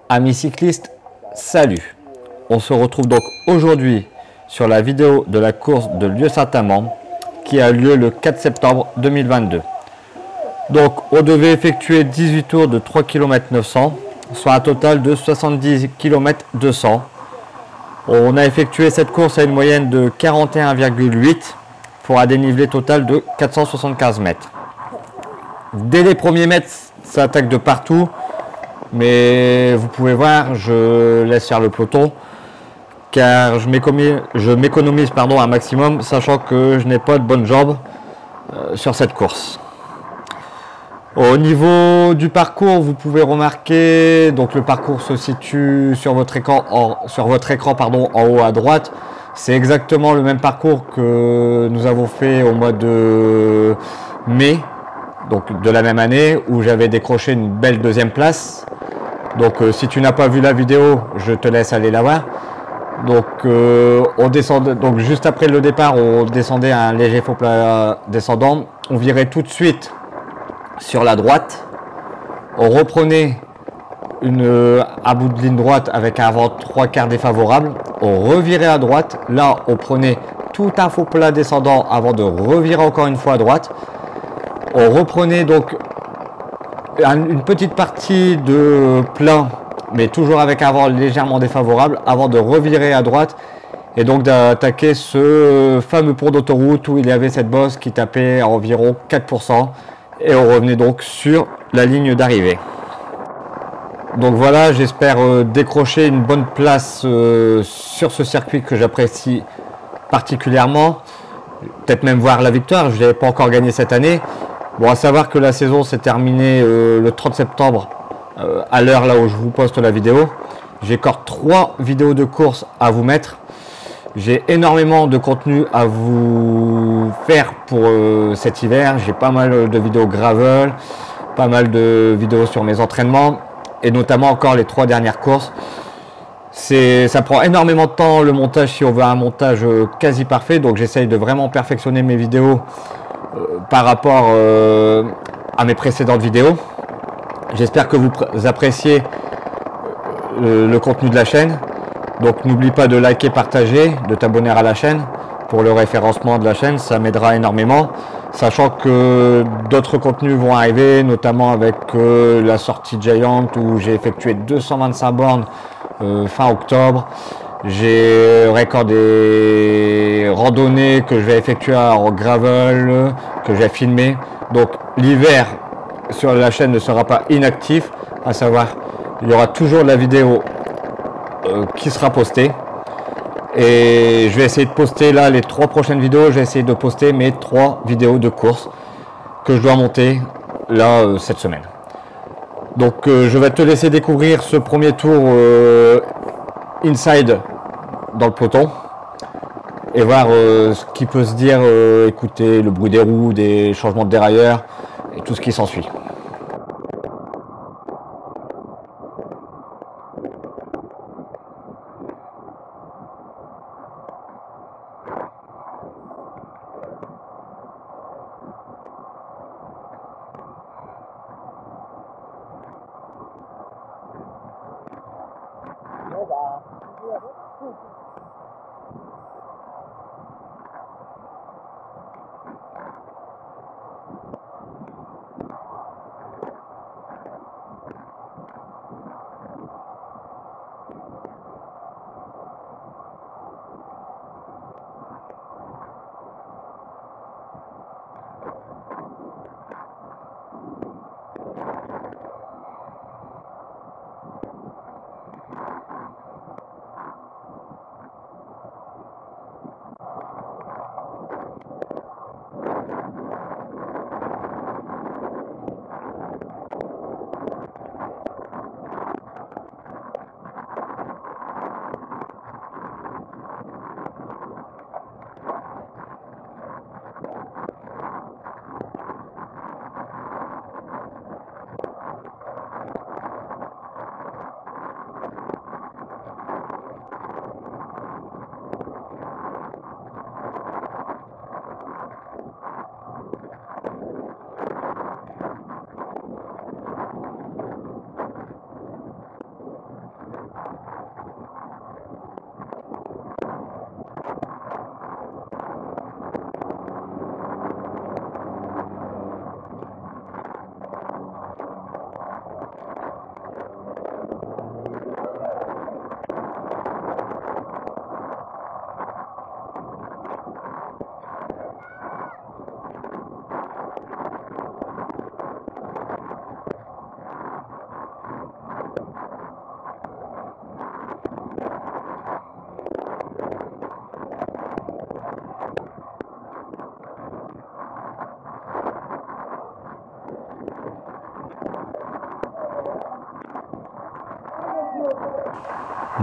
Amis cyclistes, salut! On se retrouve donc aujourd'hui sur la vidéo de la course de Lieu-Saint-Amand qui a lieu le 4 septembre 2022. Donc on devait effectuer 18 tours de 3 km 900, soit un total de 70 km 200. On a effectué cette course à une moyenne de 41,8 pour un dénivelé total de 475 mètres. Dès les premiers mètres, ça attaque de partout. Mais vous pouvez voir, je laisse faire le peloton car je m'économise un maximum, sachant que je n'ai pas de bonnes jambes sur cette course. Au niveau du parcours, vous pouvez remarquer, donc le parcours se situe sur votre écran, en haut à droite. C'est exactement le même parcours que nous avons fait au mois de mai, donc de la même année, où j'avais décroché une belle deuxième place. Donc si tu n'as pas vu la vidéo, je te laisse aller la voir. Donc on descendait, donc juste après le départ, on descendait un léger faux plat descendant. On virait tout de suite sur la droite. On reprenait un bout de ligne droite avec un vent 3/4 défavorable. On revirait à droite. Là, on prenait tout un faux plat descendant avant de revirer encore une fois à droite. On reprenait donc une petite partie de plein, mais toujours avec un vent légèrement défavorable, avant de revirer à droite et donc d'attaquer ce fameux pont d'autoroute où il y avait cette bosse qui tapait à environ 4%, et on revenait donc sur la ligne d'arrivée. Donc voilà, j'espère décrocher une bonne place sur ce circuit que j'apprécie particulièrement, peut-être même voir la victoire. Je ne l'avais pas encore gagné cette année. Bon, à savoir que la saison s'est terminée le 30 septembre à l'heure là où je vous poste la vidéo. J'ai encore 3 vidéos de course à vous mettre. J'ai énormément de contenu à vous faire pour cet hiver. J'ai pas mal de vidéos gravel, pas mal de vidéos sur mes entraînements et notamment encore les 3 dernières courses. Ça prend énormément de temps le montage si on veut un montage quasi parfait. Donc j'essaye de vraiment perfectionner mes vidéos par rapport à mes précédentes vidéos. J'espère que vous appréciez le contenu de la chaîne. Donc n'oublie pas de liker, partager, de t'abonner à la chaîne pour le référencement de la chaîne, ça m'aidera énormément. Sachant que d'autres contenus vont arriver, notamment avec la sortie Giant où j'ai effectué 225 bornes fin octobre. J'ai encore des randonnées que je vais effectuer en gravel, que je vais filmer. Donc l'hiver sur la chaîne ne sera pas inactif, à savoir il y aura toujours la vidéo qui sera postée. Et je vais essayer de poster là les 3 prochaines vidéos, je vais essayer de poster mes 3 vidéos de course que je dois monter là cette semaine. Donc je vais te laisser découvrir ce premier tour inside dans le peloton et voir ce qui peut se dire, écouter le bruit des roues, des changements de dérailleur et tout ce qui s'ensuit.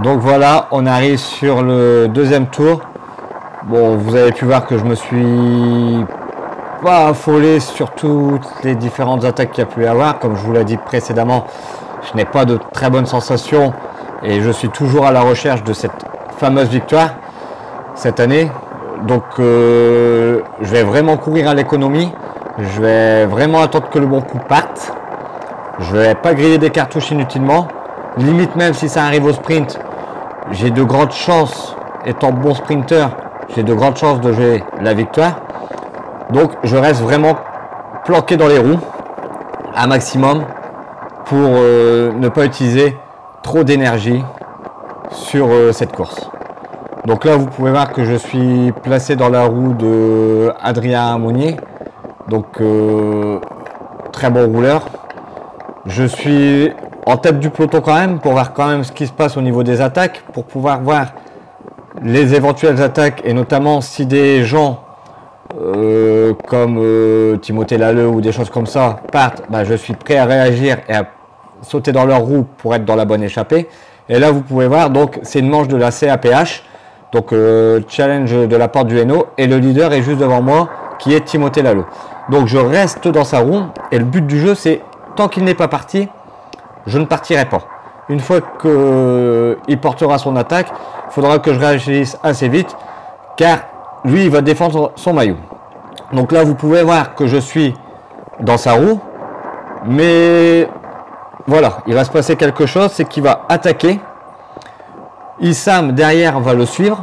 Donc voilà, on arrive sur le deuxième tour. Bon, vous avez pu voir que je me suis pas affolé sur toutes les différentes attaques qu'il y a pu y avoir. Comme je vous l'ai dit précédemment, je n'ai pas de très bonnes sensations et je suis toujours à la recherche de cette fameuse victoire cette année. Donc je vais vraiment courir à l'économie. Je vais vraiment attendre que le bon coup parte. Je vais pas griller des cartouches inutilement. Limite, même si ça arrive au sprint, j'ai de grandes chances, étant bon sprinter, j'ai de grandes chances de jouer la victoire. Donc je reste vraiment planqué dans les roues un maximum pour ne pas utiliser trop d'énergie sur cette course. Donc là vous pouvez voir que je suis placé dans la roue de Adrien Monnier. Donc très bon rouleur. Je suis en tête du peloton quand même pour voir quand même ce qui se passe au niveau des attaques, pour pouvoir voir les éventuelles attaques et notamment si des gens comme Timothée Lalleux ou des choses comme ça partent, bah, je suis prêt à réagir et à sauter dans leur roue pour être dans la bonne échappée. Et là vous pouvez voir, donc c'est une manche de la CAPH, donc challenge de la porte du Hainaut, et le leader est juste devant moi qui est Timothée Lalleux. Donc je reste dans sa roue et le but du jeu c'est, tant qu'il n'est pas parti, je ne partirai pas. Une fois qu'il portera son attaque, il faudra que je réagisse assez vite, car lui, il va défendre son maillot. Donc là, vous pouvez voir que je suis dans sa roue, mais voilà, il va se passer quelque chose, c'est qu'il va attaquer. Issam, derrière, va le suivre,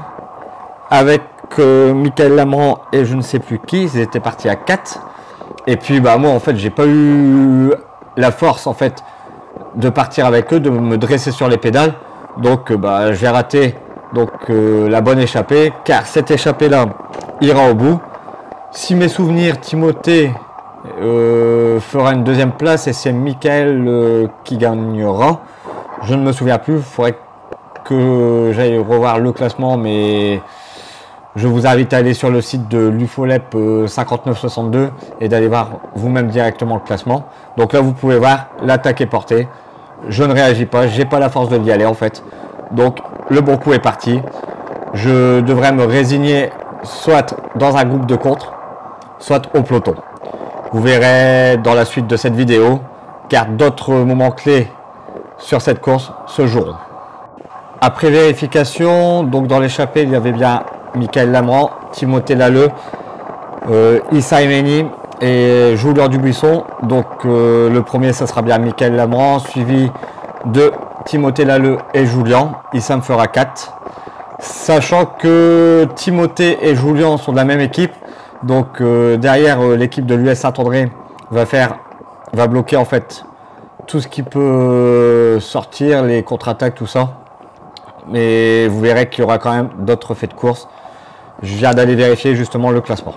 avec Michael Lamran et je ne sais plus qui, ils étaient partis à 4. Et puis, bah, moi, en fait, j'ai pas eu la force, en fait, de partir avec eux, de me dresser sur les pédales. Donc bah, j'ai raté la bonne échappée, car cette échappée là ira au bout. Si mes souvenirs, Timothée fera une deuxième place et c'est Michael qui gagnera. Je ne me souviens plus, il faudrait que j'aille revoir le classement, mais je vous invite à aller sur le site de l'UFOLEP 5962 et d'aller voir vous-même directement le classement. Donc là vous pouvez voir, l'attaque est portée. Je ne réagis pas, j'ai pas la force de y aller en fait. Donc le bon coup est parti. Je devrais me résigner soit dans un groupe de contre, soit au peloton. Vous verrez dans la suite de cette vidéo, car d'autres moments clés sur cette course se joueront. Après vérification, donc dans l'échappée, il y avait bien Michael Lamran, Timothée Lalleux, Issa Emeni et Julien Dubuisson. Donc le premier, ça sera bien Michael Lamran, suivi de Timothée Lalleux et Julien. Issa me fera 4. Sachant que Timothée et Julien sont de la même équipe. Donc derrière, l'équipe de l'US Saint-André va bloquer en fait tout ce qui peut sortir, les contre-attaques, tout ça. Mais vous verrez qu'il y aura quand même d'autres faits de course. Je viens d'aller vérifier justement le classement.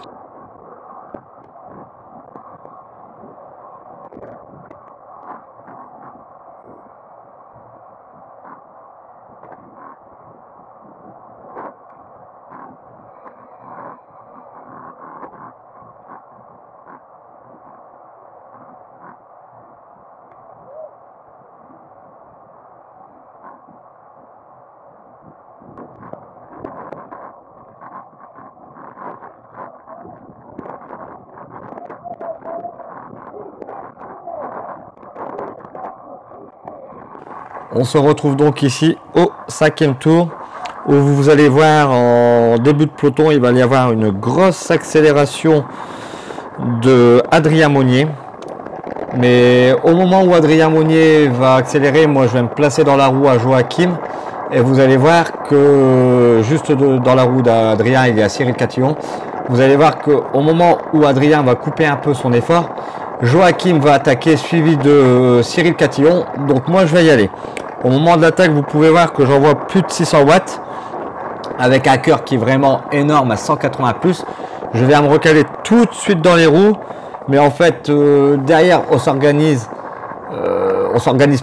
On se retrouve donc ici au 5e tour où vous allez voir en début de peloton, il va y avoir une grosse accélération de Adrien Monnier. Mais au moment où Adrien Monnier va accélérer, moi je vais me placer dans la roue à Joachim. Et vous allez voir que juste dans la roue d'Adrien, il y a Cyril Catillon. Vous allez voir qu'au moment où Adrien va couper un peu son effort, Joachim va attaquer suivi de Cyril Catillon. Donc moi je vais y aller. Au moment de l'attaque, vous pouvez voir que j'envoie plus de 600 watts avec un cœur qui est vraiment énorme à 180 plus. Je vais me recaler tout de suite dans les roues, mais en fait derrière on s'organise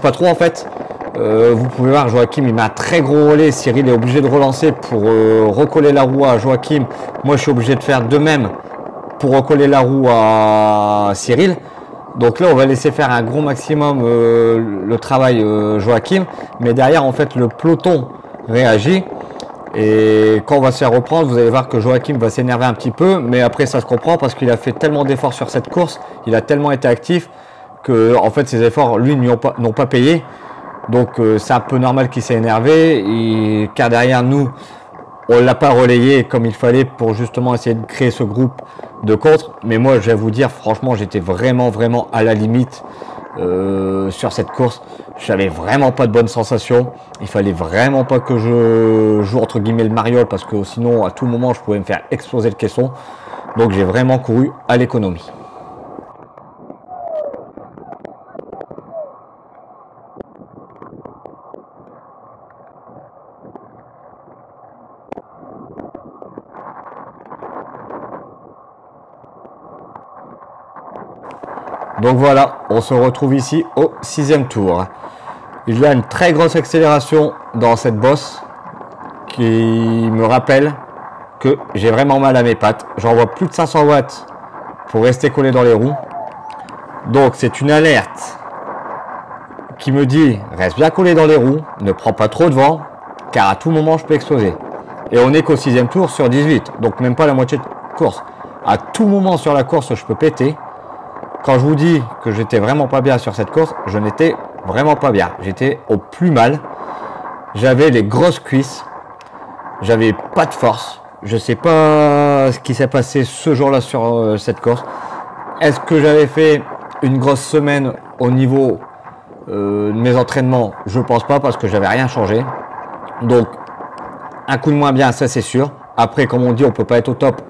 pas trop en fait. Vous pouvez voir Joachim, il met un très gros relais. Cyril est obligé de relancer pour recoller la roue à Joachim. Moi je suis obligé de faire de même pour recoller la roue à Cyril. Donc là, on va laisser faire un gros maximum le travail Joachim. Mais derrière, en fait, le peloton réagit. Et quand on va se faire reprendre, vous allez voir que Joachim va s'énerver un petit peu. Mais après, ça se comprend parce qu'il a fait tellement d'efforts sur cette course. Il a tellement été actif que, en fait, ses efforts, lui, n'ont pas payé. Donc, c'est un peu normal qu'il s'est énervé. Car derrière nous, on ne l'a pas relayé comme il fallait pour justement essayer de créer ce groupe de contre. Mais moi, je vais vous dire, franchement, j'étais vraiment à la limite sur cette course. Je n'avais vraiment pas de bonnes sensations. Il fallait vraiment pas que je joue entre guillemets le mariole parce que sinon, à tout moment, je pouvais me faire exploser le caisson. Donc, j'ai vraiment couru à l'économie. Donc voilà, on se retrouve ici au 6e tour. Il y a une très grosse accélération dans cette bosse qui me rappelle que j'ai vraiment mal à mes pattes. J'envoie plus de 500 watts pour rester collé dans les roues. Donc c'est une alerte qui me dit reste bien collé dans les roues, ne prends pas trop de vent car à tout moment je peux exploser. Et on n'est qu'au 6e tour sur 18, donc même pas la moitié de course. À tout moment sur la course je peux péter. Quand je vous dis que j'étais vraiment pas bien sur cette course, je n'étais vraiment pas bien. J'étais au plus mal. J'avais les grosses cuisses. J'avais pas de force. Je sais pas ce qui s'est passé ce jour-là sur cette course. Est-ce que j'avais fait une grosse semaine au niveau de mes entraînements? Je pense pas parce que j'avais rien changé. Donc, un coup de moins bien, ça c'est sûr. Après, comme on dit, on peut pas être au top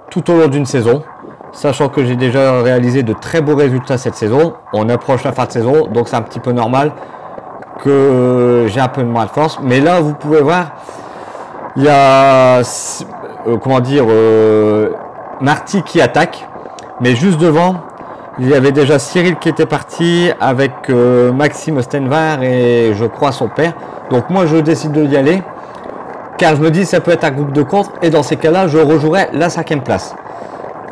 tout au long d'une saison. Sachant que j'ai déjà réalisé de très beaux résultats cette saison. On approche la fin de saison, donc c'est un petit peu normal que j'ai un peu moins de force. Mais là, vous pouvez voir, il y a Marty qui attaque. Mais juste devant, il y avait déjà Cyril qui était parti avec Maxime Stenvar et je crois son père. Donc moi, je décide d'y aller. Car je me dis ça peut être un groupe de contre. Et dans ces cas-là, je rejouerai la 5e place.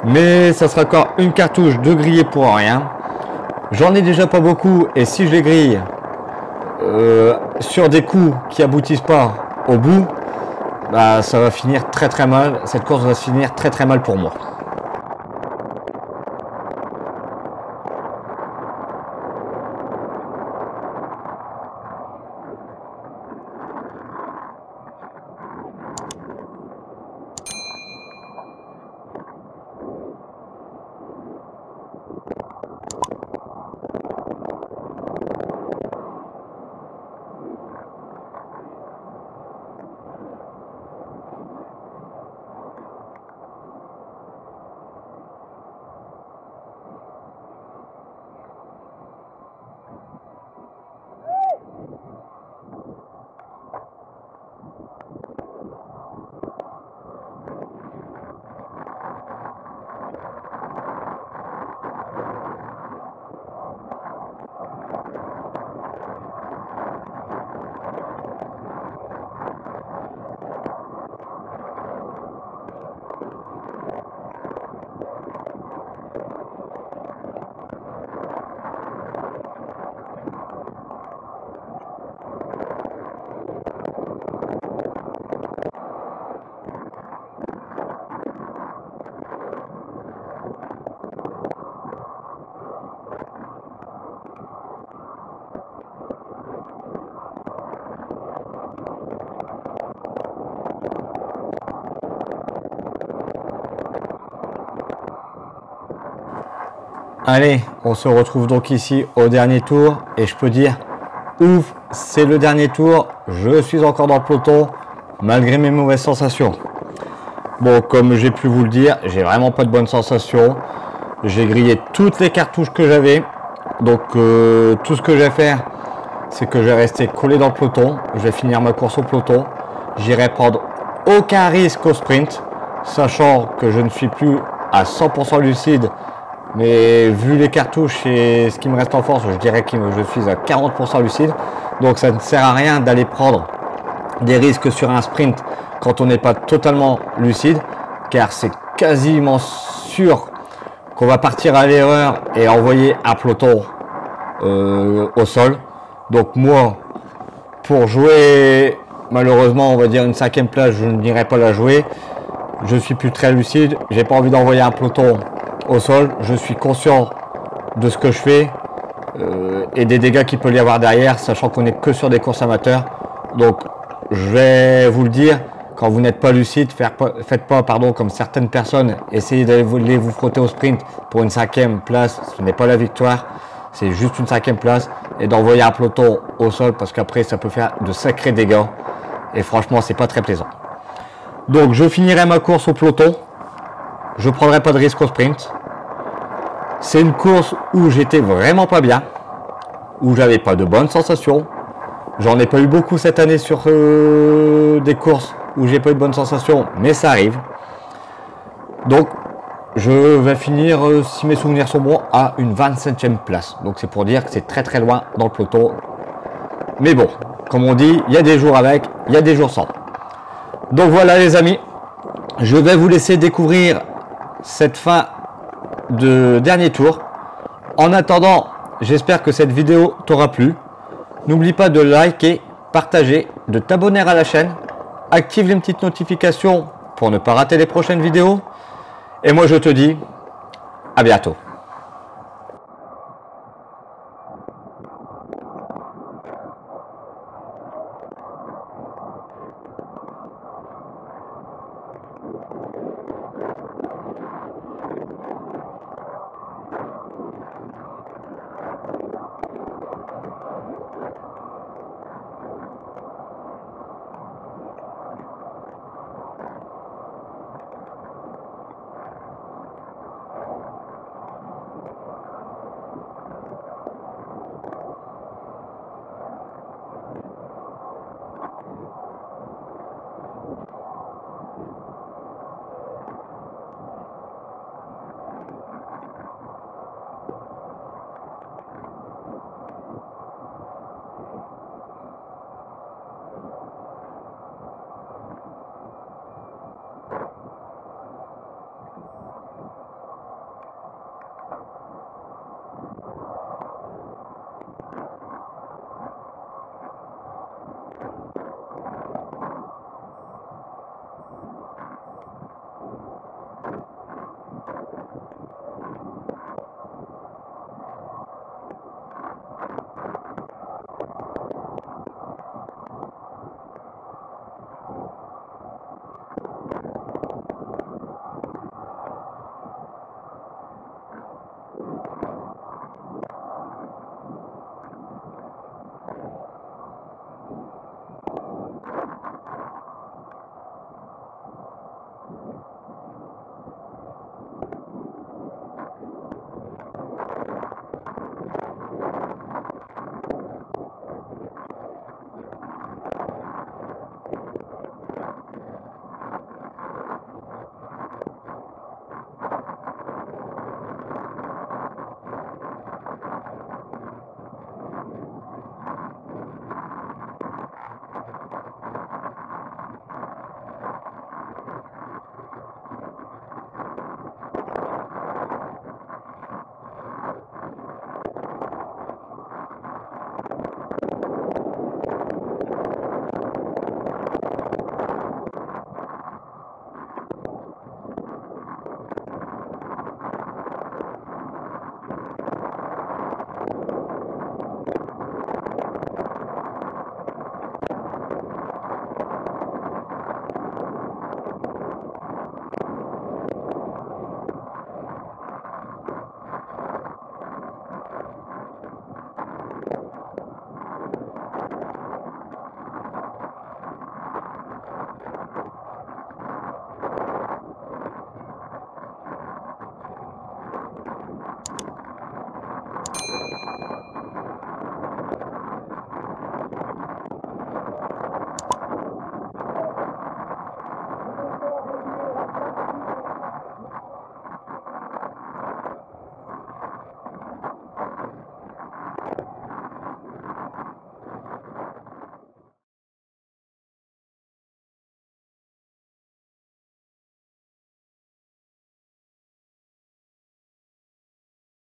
Mais ça sera encore une cartouche de griller pour rien. J'en ai déjà pas beaucoup et si je les grille sur des coups qui aboutissent pas au bout, bah, ça va finir très mal. Cette course va se finir très mal pour moi. Allez, on se retrouve donc ici au dernier tour et je peux dire ouf, c'est le dernier tour, je suis encore dans le peloton malgré mes mauvaises sensations. Bon, comme j'ai pu vous le dire, j'ai vraiment pas de bonnes sensations. J'ai grillé toutes les cartouches que j'avais. Donc tout ce que je vais faire, c'est que je vais rester collé dans le peloton. Je vais finir ma course au peloton. J'irai prendre aucun risque au sprint, sachant que je ne suis plus à 100% lucide. Mais vu les cartouches et ce qui me reste en force, je dirais que je suis à 40% lucide. Donc ça ne sert à rien d'aller prendre des risques sur un sprint quand on n'est pas totalement lucide. Car c'est quasiment sûr qu'on va partir à l'erreur et envoyer un peloton au sol. Donc moi, pour jouer, malheureusement, on va dire une 5e place, je n'irai pas la jouer. Je suis plus très lucide, j'ai pas envie d'envoyer un peloton au sol. Je suis conscient de ce que je fais et des dégâts qu'il peut y avoir derrière, sachant qu'on n'est que sur des courses amateurs. Donc je vais vous le dire, quand vous n'êtes pas lucide, faites pas comme certaines personnes, essayez d'aller vous frotter au sprint pour une 5e place. Ce n'est pas la victoire, c'est juste une 5e place, et d'envoyer un peloton au sol, parce qu'après ça peut faire de sacrés dégâts et franchement c'est pas très plaisant. Donc je finirai ma course au peloton, je prendrai pas de risque au sprint. C'est une course où j'étais vraiment pas bien, où j'avais pas de bonnes sensations. J'en ai pas eu beaucoup cette année sur des courses où j'ai pas eu de bonnes sensations, mais ça arrive. Donc je vais finir, si mes souvenirs sont bons, à une 27e place. Donc c'est pour dire que c'est très loin dans le peloton. Mais bon, comme on dit, il y a des jours avec, il y a des jours sans. Donc voilà les amis, je vais vous laisser découvrir cette fin de dernier tour. En attendant, j'espère que cette vidéo t'aura plu. N'oublie pas de liker, partager, de t'abonner à la chaîne. Active les petites notifications pour ne pas rater les prochaines vidéos. Et moi je te dis à bientôt.